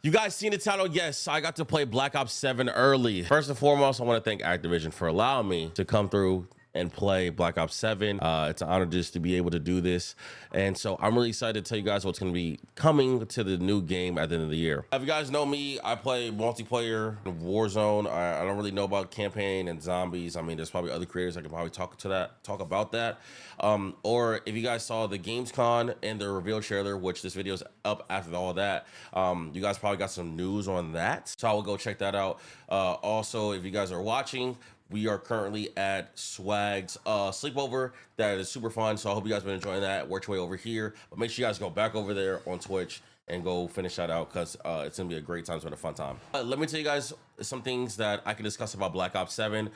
You guys seen the title? Yes, I got to play Black Ops 7 early. First and foremost, I want to thank Activision for allowing me to come through and play Black Ops 7. It's an honor just to be able to do this. And so I'm really excited to tell you guys what's going to be coming to the new game at the end of the year. If you guys know me, I play multiplayer, Warzone. I don't really know about campaign and zombies. I mean, there's probably other creators that can probably talk about that. Or if you guys saw the Gamescom and the reveal trailer, which this video is up after all that, you guys probably got some news on that. So I will go check that out. Also, if you guys are watching, we are currently at Swag's sleepover. That is super fun. So I hope you guys been enjoying that. Work your way over here. But make sure you guys go back over there on Twitch and go finish that out because it's gonna be a great time. It's been a fun time. Let me tell you guys some things that I can discuss about Black Ops 7.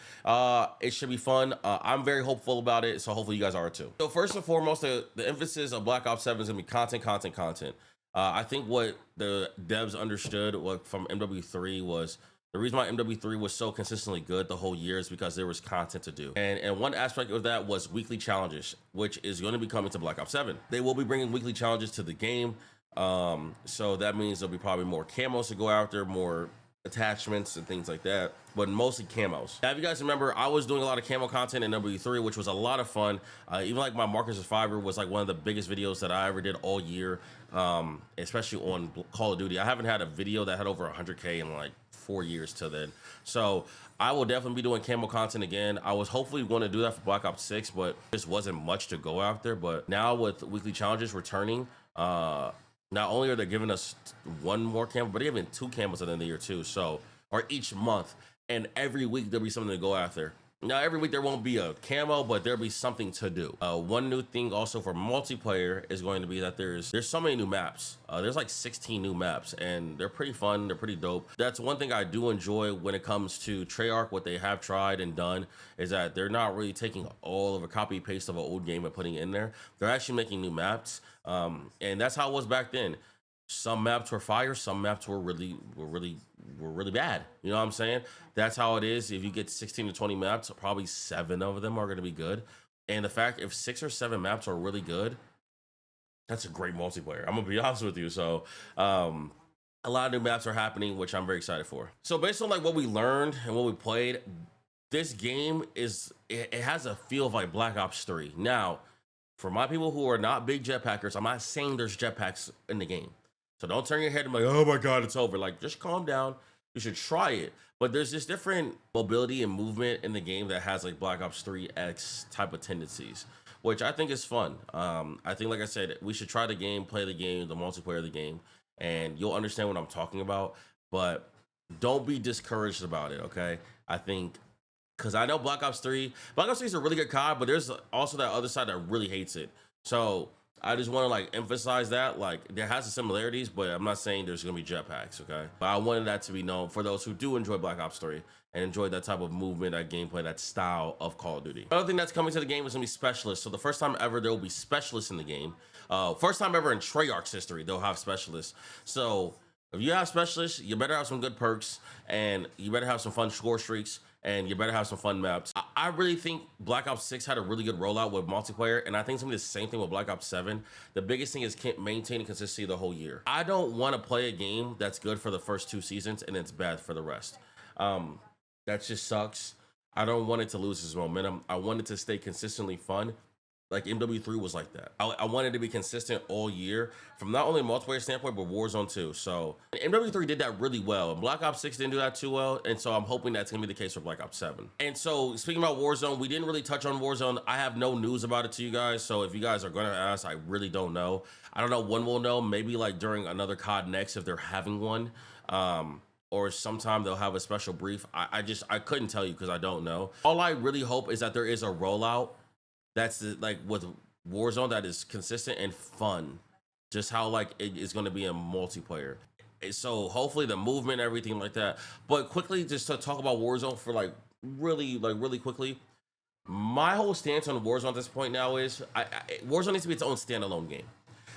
It should be fun. I'm very hopeful about it, so hopefully you guys are too. So first and foremost, the emphasis of Black Ops 7 is gonna be content. I think what the devs understood from MW3 was the reason why MW3 was so consistently good the whole year is because there was content to do. And one aspect of that was weekly challenges, which is going to be coming to Black Ops 7. They will be bringing weekly challenges to the game. So that means there'll be probably more camos to go after, more attachments and things like that, but mostly camos. Now, if you guys remember, I was doing a lot of camo content in MW3, which was a lot of fun. Even like my Marcus of Fiber was like one of the biggest videos that I ever did all year, especially on Call of Duty. I haven't had a video that had over 100K in like 4 years till then. So I will definitely be doing camo content again. I was hopefully going to do that for Black Ops 6, but this wasn't much to go after. But now with weekly challenges returning, not only are they giving us one more camo, but they're giving 2 camos at the end of the year too. So, or each month, and every week there'll be something to go after. Now, every week there won't be a camo, but there'll be something to do. One new thing also for multiplayer is going to be that there's so many new maps. There's like 16 new maps, and they're pretty fun. They're pretty dope. That's one thing I do enjoy when it comes to Treyarch. What they have tried and done is that they're not really taking all of a copy paste of an old game and putting it in there. They're actually making new maps, and that's how it was back then. Some maps were fire, some maps were really bad. You know what I'm saying? That's how it is. If you get 16 to 20 maps, probably 7 of them are going to be good. And the fact if 6 or 7 maps are really good, that's a great multiplayer. I'm gonna be honest with you. So a lot of new maps are happening, which I'm very excited for. So based on like what we learned and what we played, this game it has a feel of like Black Ops 3. Now, for my people who are not big jetpackers, I'm not saying there's jetpacks in the game. So don't turn your head and be like, oh my God, it's over. Like, just calm down. You should try it. But there's this different mobility and movement in the game that has like Black Ops 3X type of tendencies, which I think is fun. I think, like I said, we should try the game, play the game, the multiplayer of the game, and you'll understand what I'm talking about. But don't be discouraged about it, okay? I think, because I know Black Ops 3 is a really good COD, but there's also that other side that really hates it. So I just want to like emphasize that like there has the similarities, but I'm not saying there's gonna be jetpacks, okay? But I wanted that to be known for those who do enjoy Black Ops 3 and enjoy that type of movement, that gameplay, that style of Call of Duty. Another thing that's coming to the game is gonna be specialists. So the first time ever there will be specialists in the game. First time ever in Treyarch's history they'll have specialists. So if you have specialists, you better have some good perks, and you better have some fun score streaks, and you better have some fun maps. I really think Black Ops 6 had a really good rollout with multiplayer, and I think it's gonna be the same thing with Black Ops 7. The biggest thing is maintaining consistency the whole year. I don't want to play a game that's good for the first 2 seasons and it's bad for the rest. That just sucks. I don't want it to lose its momentum. I want it to stay consistently fun. Like MW3 was like that. I wanted to be consistent all year from not only a multiplayer standpoint, but Warzone too. So MW3 did that really well. And Black Ops 6 didn't do that too well. And so I'm hoping that's gonna be the case for Black Ops 7. And so speaking about Warzone, we didn't really touch on Warzone. I have no news about it to you guys. So if you guys are gonna ask, I really don't know. I don't know when we'll know. Maybe like during another COD Next if they're having one. Or sometime they'll have a special brief. I couldn't tell you because I don't know. All I really hope is that there is a rollout that's like with Warzone that is consistent and fun, just how like it is going to be in multiplayer. So hopefully the movement, everything like that. But quickly, just to talk about Warzone for like really quickly, my whole stance on Warzone at this point now is Warzone needs to be its own standalone game.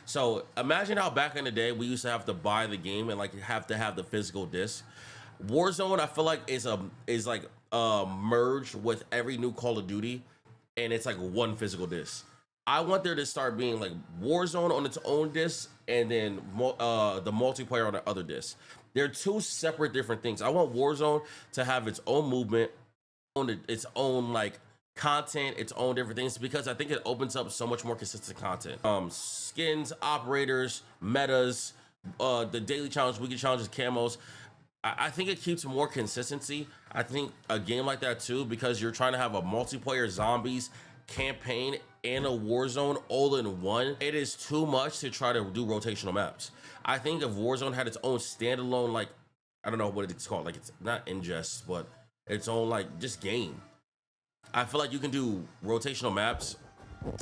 So imagine how back in the day we used to have to buy the game and like have to have the physical disc. Warzone, I feel like is merged with every new Call of Duty, and it's like one physical disc. I want there to start being like Warzone on its own disc and then the multiplayer on the other disc. They're two separate different things. I want Warzone to have its own movement, on its own like content, its own different things, because I think it opens up so much more consistent content. Skins, operators, metas, the daily challenge, weekly challenges, camos. I think it keeps more consistency. I think a game like that too, because you're trying to have a multiplayer zombies campaign and a Warzone all in one. It is too much to try to do rotational maps. I think if Warzone had its own standalone, like, I don't know what it's called, like it's not ingest, but its own like just game. I feel like you can do rotational maps,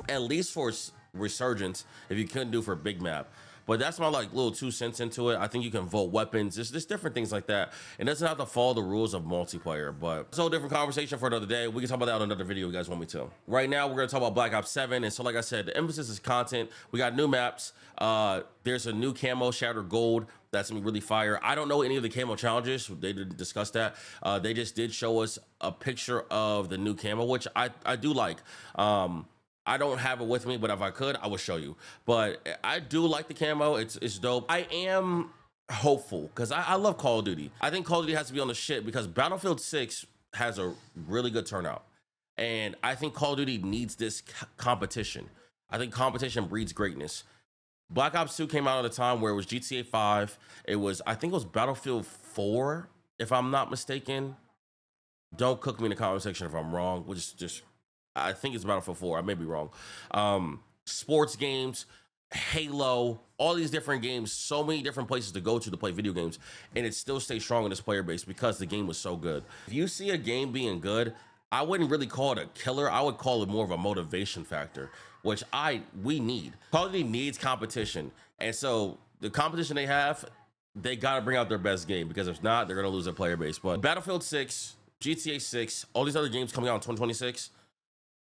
at least for Resurgence, if you couldn't do for big map. But that's my like little 2 cents into it. I think you can vote weapons. There's different things like that. It doesn't have to follow the rules of multiplayer, but it's a whole different conversation for another day. We can talk about that on another video if you guys want me to. Right now, we're gonna talk about Black Ops 7. And so like I said, the emphasis is content. We got new maps. There's a new camo, Shattered Gold. That's gonna be really fire. I don't know any of the camo challenges. They didn't discuss that. They just did show us a picture of the new camo, which I do like. I don't have it with me, but if I could, I would show you. But I do like the camo. It's dope. I am hopeful because I love Call of Duty. I think Call of Duty has to be on the shit because Battlefield 6 has a really good turnout. And I think Call of Duty needs this competition. I think competition breeds greatness. Black Ops 2 came out at a time where it was GTA 5. I think it was Battlefield 4, if I'm not mistaken. Don't cook me in the comment section if I'm wrong. We'll just I think it's Battlefield 4. I may be wrong. Sports games, Halo, all these different games, so many different places to go to play video games, and it still stays strong in this player base because the game was so good. If you see a game being good, I wouldn't really call it a killer. I would call it more of a motivation factor, which we need. Call of Duty needs competition, and so the competition they have, they got to bring out their best game because if not, they're going to lose their player base. But Battlefield 6, GTA 6, all these other games coming out in 2026,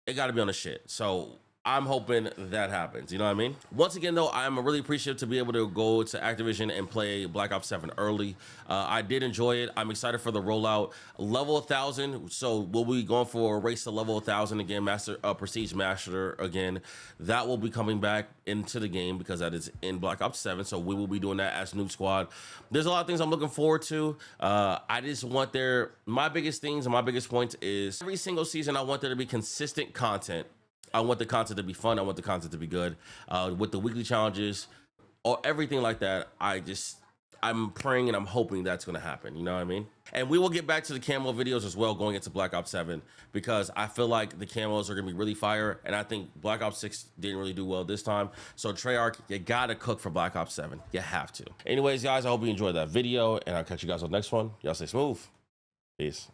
it got to be on the shit. So I'm hoping that happens. You know what I mean? Once again, though, I'm really appreciative to be able to go to Activision and play Black Ops 7 early. I did enjoy it. I'm excited for the rollout. Level 1,000. So we'll be going for a race to level 1,000 again, Prestige Master again. That will be coming back into the game because that is in Black Ops 7. So we will be doing that as Noob Squad. There's a lot of things I'm looking forward to. I just want my biggest things and my biggest point is every single season, I want there to be consistent content. I want the content to be fun. I want the content to be good. With the weekly challenges or everything like that, I'm praying and I'm hoping that's going to happen. You know what I mean? And we will get back to the camo videos as well going into Black Ops 7 because I feel like the camos are going to be really fire. And I think Black Ops 6 didn't really do well this time. So Treyarch, you got to cook for Black Ops 7. You have to. Anyways, guys, I hope you enjoyed that video and I'll catch you guys on the next one. Y'all stay smooth. Peace.